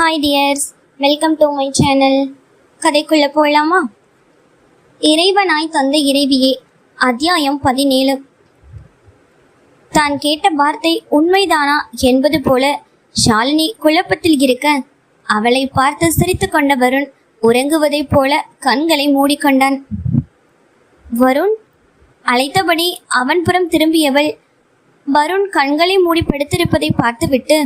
Hi tears, welcome to my channel. கதைக்குள்ள போகலாமா? இறைவனாய் தந்த இறைவியே, அத்தியாயம் 17. தான் கேட்ட வார்த்தை உண்மைதானா என்பது போல ஷாலினி குழப்பத்தில் இருக்க, அவளை பார்த்து சிரித்து கொண்ட வருண் உறங்குவதைப் போல கண்களை மூடிக்கொண்டான். வருண் அழைத்தபடி அவன் புறம் திரும்பியவள் வருண் கண்களை மூடி படுத்திருப்பதை பார்த்துவிட்டு,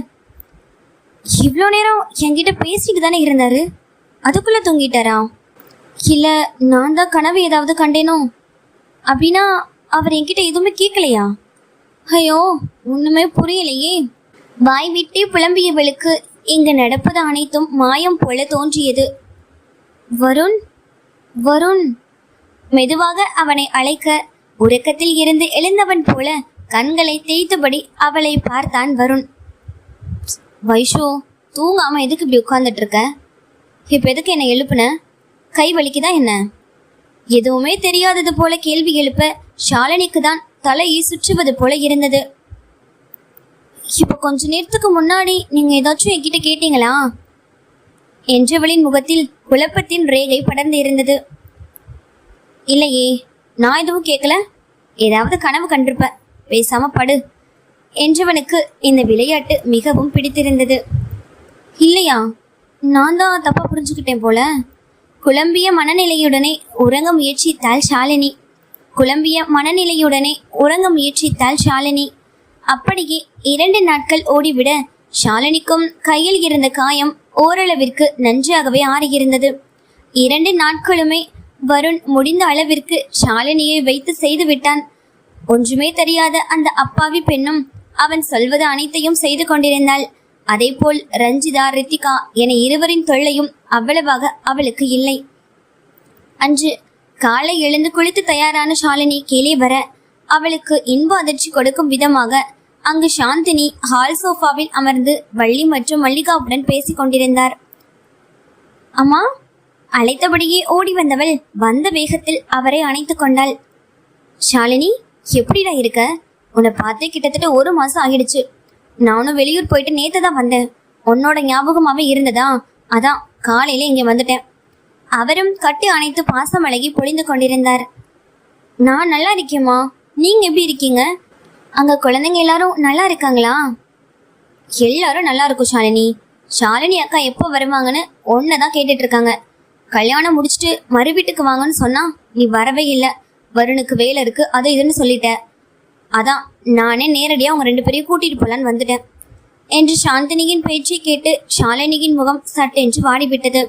இவ்வளோ நேரம் என்கிட்ட பேசிட்டு தானே இருந்தாரு, அதுக்குள்ள தூங்கிட்டாரா? இல்லை நான் தான் கனவு ஏதாவது கண்டேனோ? அப்படின்னா அவர் என்கிட்ட எதுவுமே கேட்கலையா? ஐயோ, ஒண்ணுமே புரியலையே. வாய் விட்டே புலம்பியவளுக்கு இங்கு நடப்பது அனைத்தும் மாயம் போல தோன்றியது. வருண் வருண் மெதுவாக அவனை அழைக்க, உறக்கத்தில் இருந்து எழுந்தவன் போல கண்களை தேய்த்தபடி அவளை பார்த்தான் வருண். வைஷு, தூங்காம எதுக்கு இப்படி உட்கார்ந்துட்டு இருக்க? இப்ப எதுக்கு என்னை எழுப்புன? கை வலிக்குதா என்ன? எதுவுமே தெரியாதது போல கேள்வி எழுப்ப ஷாலினிக்கு தான் தலையை சுற்றுவது போல இருந்தது. இப்ப கொஞ்ச நேரத்துக்கு முன்னாடி நீங்க ஏதாச்சும் என்கிட்ட கேட்டீங்களா என்றவளின் முகத்தில் குழப்பத்தின் ரேகை படர்ந்து இருந்தது. இல்லையே, நான் எதுவும் கேட்கல. ஏதாவது கனவு கண்டிருப்ப, பேசாம படு என்றவனுக்கு இந்த விளையாட்டு மிகவும் பிடித்திருந்தது. இல்லையா, நான் தான் தப்பா புரிஞ்சுக்கிட்டேன் போல. குழம்பிய மனநிலையுடனே உறங்க முயற்சித்தாள் ஷாலினி. அப்படியே 2 நாட்கள் ஓடிவிட ஷாலினிக்கும் கையில் இருந்த காயம் ஓரளவிற்கு நன்றாகவே ஆறியிருந்தது. 2 நாட்களுமே வருண் முடிந்த அளவிற்கு ஷாலினியை வைத்து செய்து விட்டான். ஒன்றுமே தெரியாத அந்த அப்பாவி பெண்ணும் அவன் சொல்வது அனைத்தையும் செய்து கொண்டிருந்தாள். அதே போல் ரஞ்சிதா, ரித்திகா என இருவரின் தொல்லையும் அவ்வளவாக அவளுக்கு இல்லை. அன்று காலை எழுந்து குளித்து தயாரான ஷாலினி கீழே வர, அவளுக்கு இன்ப அதிர்ச்சி கொடுக்கும் விதமாக அங்கு சாந்தினி ஹால் சோஃபாவில் அமர்ந்து வள்ளி மற்றும் மல்லிகாவுடன் பேசிக் கொண்டிருந்தார். அம்மா, அழைத்தபடியே ஓடி வந்தவள் வந்த வேகத்தில் அவரை அணைத்து கொண்டாள். ஷாலினி, எப்படிடா இருக்க? உன்னை பார்த்து கிட்டத்தட்ட 1 மாசம் ஆகிடுச்சு. நானும் வெளியூர் போயிட்டு நேத்து தான் வந்தேன். உன்னோட ஞாபகமாவே இருந்ததா, அதான் காலையில இங்க வந்துட்டேன். அவரும் கட்டி அணைத்து பாசம் அழகி பொழிந்து கொண்டிருந்தார். நான் நல்லா இருக்கேம்மா, நீங்க எப்படி இருக்கீங்க? அங்க குழந்தைங்க எல்லாரும் நல்லா இருக்காங்களா? எல்லாரும் நல்லா இருக்கும் ஷாலினி. ஷாலினி அக்கா எப்போ வருவாங்கன்னு ஒன்னதான் கேட்டுட்டு இருக்காங்க. கல்யாணம் முடிச்சுட்டு மறு வீட்டுக்கு வாங்கன்னு சொன்னா நீ வரவே இல்லை. வருணுக்கு வேலை இருக்கு, அதை இதுன்னு சொல்லிட்ட. அதான் நானே நேரடியாக அவங்க 2 பேரையும் கூட்டிட்டு போலான்னு வந்துட்டேன் என்று சாந்தினியின் பேச்சை கேட்டு ஷாலினியின் முகம் சட்டென்று வாடிவிட்டது.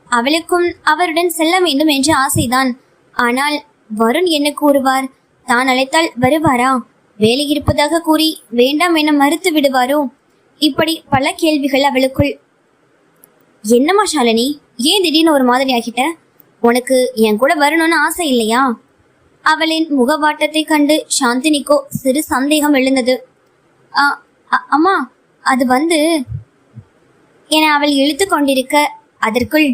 அவளுக்கும் அவருடன் செல்ல வேண்டும் என்ற ஆசைதான். ஆனால் வருண் என்ன கூறுவார்? தான் அழைத்தால் வருவாரா? வேலை இருப்பதாக கூறி வேண்டாம் என மறுத்து விடுவாரோ? இப்படி பல கேள்விகள் அவளுக்குள். என்னம்மா ஷாலினி, ஏன் திடீர்னு ஒரு மாதிரி ஆகிட்ட? உனக்கு என் கூட வரணும்னு ஆசை இல்லையா? அவளின் முகவாட்டத்தை கண்டு சாந்தினிக்கோ சிறு சந்தேகம் எழுந்தது. அம்மா, அது என அவள் இழுத்து கொண்டிருக்க, அதற்குள்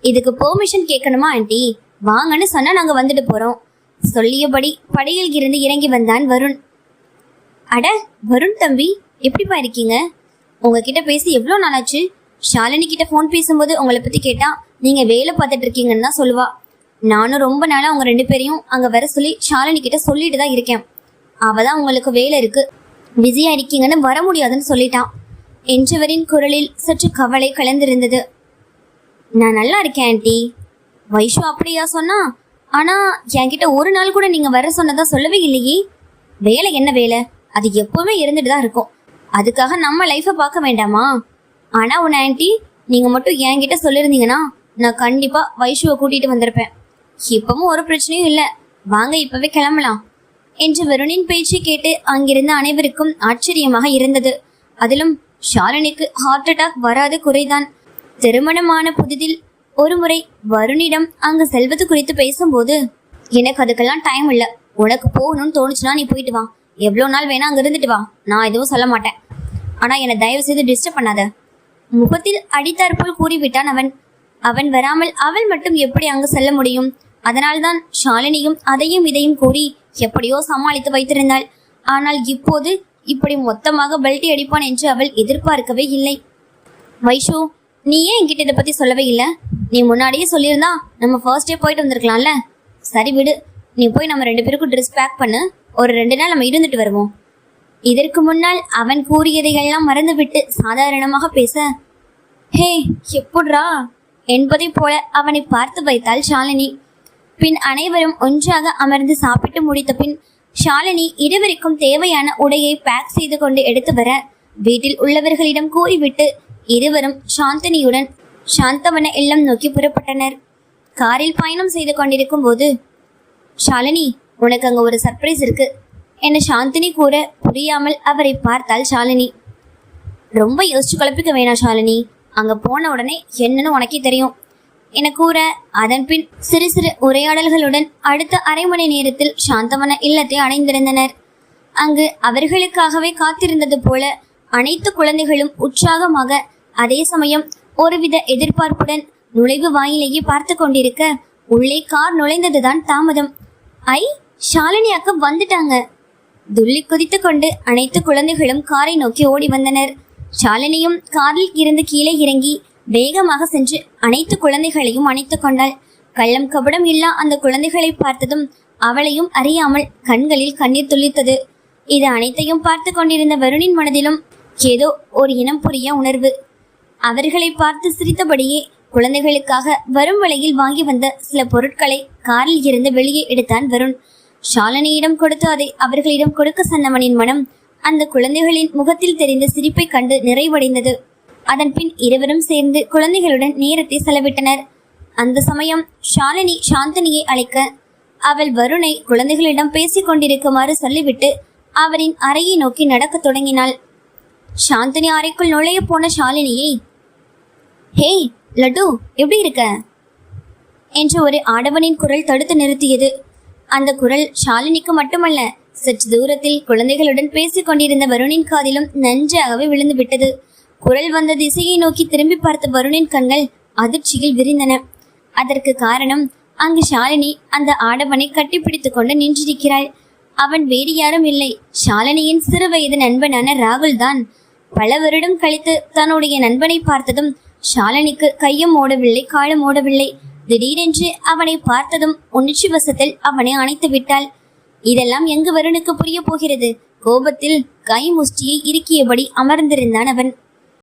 இதுக்கு பெர்மிஷன் கேட்கணுமா ஆண்டி? வாங்கன்னு சொன்னா நாங்க வந்துட்டு போறோம். சொல்லியபடி படியில் இருந்து இறங்கி வந்தான் வருண். அட வருண் தம்பி, எப்படிப்பா இருக்கீங்க? உங்ககிட்ட பேசி எவ்வளோ நாளாச்சு? ஷாலினி கிட்ட ஃபோன் பேசும்போது உங்களை பத்தி கேட்டா நீங்க வேலை பார்த்துட்டு இருக்கீங்கன்னு தான் சொல்லுவா. நானும் ரொம்ப நாளா அவங்க 2 பேரையும் அங்க வர சொல்லி ஷாலினி கிட்ட சொல்லிட்டு தான் இருக்கேன். அவதான் உங்களுக்கு வேலை இருக்கு, பிஸியா இருக்கீங்கன்னு வர முடியாதுன்னு சொல்லிட்டான் என்றவரின் குரலில் சற்று கவலை கலந்திருந்தது. நான் நல்லா இருக்கேன் ஆண்டி. வைஷு அப்படியா சொன்னா? ஆனா என்கிட்ட ஒரு நாள் கூட நீங்க வர சொன்னதா சொல்லவே இல்லையே. வேலை என்ன வேலை? அது எப்பவுமே இருந்துட்டு தான் இருக்கும். அதுக்காக நம்ம லைஃபை பார்க்க வேண்டாமா? ஆனா உன்னை ஆண்டி, நீங்க மட்டும் என்கிட்ட சொல்லியிருந்தீங்கன்னா நான் கண்டிப்பா வைஷுவை கூட்டிட்டு வந்திருப்பேன். இப்பவும் ஒரு பிரச்சனையும் இல்லை, வாங்க இப்பவே கிளம்பலாம் என்று வருணின் பேச்சை கேட்டு அங்கிருந்த அனைவருக்கும் ஆச்சரியமாக இருந்தது. அதிலும் ஷாலினிக்கு ஹார்ட் அட்டாக் வராது குறைதான். திருமணமான புதிதில் ஒரு முறை வருணிடம் அங்கு செல்வது குறித்து பேசும்போது, எனக்கு அதுக்கெல்லாம் டைம் இல்லை, உனக்கு போகணும்னு தோணுச்சுன்னா நீ போயிட்டு வா, எவ்வளோ நாள் வேணா அங்க இருந்துட்டு வா, நான் எதுவும் சொல்ல மாட்டேன். ஆனா என்னை தயவு செய்து டிஸ்டர்ப் பண்ணாத. முகத்தில் அடித்தாற்போல் கூறிவிட்டான் அவன். அவன் வராமல் அவள் மட்டும் எப்படி அங்கு செல்ல முடியும்? அதனால்தான் ஷாலினியும் அதையும் இதையும் கூறி எப்படியோ சமாளித்து வைத்திருந்தாள். ஆனால் இப்போது இப்படி மொத்தமாக பெல்ட்டி அடிப்பான் என்று அவள் எதிர்பார்க்கவே இல்லை. வைஷு, நீ ஏன் என்கிட்ட இதை பத்தி சொல்லவே இல்லை? நீ முன்னாடியே சொல்லியிருந்தா நம்ம ஃபர்ஸ்ட் டே போயிட்டு வந்திருக்கலாம்ல. சரி விடு, நீ போய் நம்ம 2 பேருக்கும் ட்ரெஸ் பேக் பண்ணு, ஒரு 2 நாள் நம்ம இருந்துட்டு வருவோம். இதற்கு முன்னால் அவன் கூறியதையெல்லாம் மறந்துவிட்டு சாதாரணமாக பேச, ஹே எப்பட்றா என்பதை போல அவனை பார்த்து வைத்தாள் ஷாலினி. பின் அனைவரும் ஒன்றாக அமர்ந்து சாப்பிட்டு முடித்த பின் ஷாலினி இருவருக்கும் தேவையான உடையை பேக் செய்து கொண்டு எடுத்து வர வீட்டில் உள்ளவர்களிடம் கூறிவிட்டு இருவரும் சாந்தினியுடன் சாந்தவன இல்லம் நோக்கி புறப்பட்டனர். காரில் பயணம் செய்து கொண்டிருக்கும் போது, ஷாலினி, உனக்கு அங்க ஒரு சர்ப்ரைஸ் இருக்கு என சாந்தினி கூற புரியாமல் அவரை பார்த்தாள் ஷாலினி. ரொம்ப யோசிச்சு குழப்பிக்க வேணாம் ஷாலினி, அங்க போன உடனே என்னன்னு உனக்கே தெரியும் என கூற, அதன் பின் சிறு சிறு உரையாடல்களுடன் அடுத்த அரை மணி நேரத்தில் சாந்தவன இல்லத்தை அடைந்திருந்தனர். அங்கு அவர்களுக்காகவே காத்திருந்தது போல அனைத்து குழந்தைகளும் உற்சாகமாக, அதே சமயம் ஒருவித எதிர்பார்ப்புடன் நுழைவு வாயிலேயே பார்த்து கொண்டிருக்க, உள்ளே கார் நுழைந்ததுதான் தாமதம். ஐ, ஷாலினி அக்கா வந்துட்டாங்க! துள்ளி குதித்து கொண்டு அனைத்து குழந்தைகளும் காரை நோக்கி ஓடி வந்தனர். ஷாலினியும் காரில் இருந்து கீழே இறங்கி வேகமாக சென்று அனைத்து குழந்தைகளையும் அணைத்து கொண்டாள். கள்ளம் கபடம் இல்லா அந்த குழந்தைகளை பார்த்ததும் அவளையும் அறியாமல் கண்களில் கண்ணீர் துளித்தது. இது அனைத்தையும் பார்த்து கொண்டிருந்த வருணின் மனதிலும் ஏதோ ஒரு இனம் புரிய உணர்வு. அவர்களை பார்த்து சிரித்தபடியே குழந்தைகளுக்காக வரும் வழியில் வாங்கி வந்த சில பொருட்களை காரில் இருந்து வெளியே எடுத்தான் வருண். ஷாலினியிடம் கொடுத்து அதை அவர்களிடம் கொடுக்க சொன்னவனின் மனம் அந்த குழந்தைகளின் முகத்தில் தெரிந்த சிரிப்பை கண்டு நிறைவடைந்தது. அதன் பின் இருவரும் சேர்ந்து குழந்தைகளுடன் நேரத்தை செலவிட்டனர். அந்த சமயம் ஷாலினி சாந்தினியை அழைக்க, அவள் வருணை குழந்தைகளிடம் பேசிக் கொண்டிருக்குமாறு சொல்லிவிட்டு அவரின் அறையை நோக்கி நடக்க தொடங்கினாள். சாந்தினி அறைக்குள் நுழைய போன ஷாலினியை, ஹேய் லட்டு, எப்படி இருக்க என்று ஒரு ஆடவனின் குரல் தடுத்து நிறுத்தியது. அந்த குரல் ஷாலினிக்கு மட்டுமல்ல, சற்று தூரத்தில் குழந்தைகளுடன் பேசிக் கொண்டிருந்த வருணின் காதிலும் நன்றாகவே விழுந்து விட்டது. குரல் வந்த திசையை நோக்கி திரும்பி பார்த்த வருணின் கண்கள் அதிர்ச்சியில் விரிந்தன. அதற்கு காரணம், அங்கு ஷாலினி அந்த ஆடவனை கட்டிப்பிடித்துக் கொண்டு நின்றிருக்கிறாள். அவன் வேறு யாரும் இல்லை, ஷாலினியின் சிறு வயது நண்பனான ராகுல் தான். பல வருடம் கழித்து தன்னுடைய நண்பனை பார்த்ததும் ஷாலினிக்கு கையும் ஓடவில்லை, காலும் ஓடவில்லை. திடீரென்று அவனை பார்த்ததும் உணர்ச்சி வசத்தில் அவனை அணைத்து விட்டாள். இதெல்லாம் எங்கு வருணுக்கு புரிய போகிறது? கோபத்தில் கை முஷ்டியை இறுக்கியபடி அமர்ந்திருந்தான் அவன்.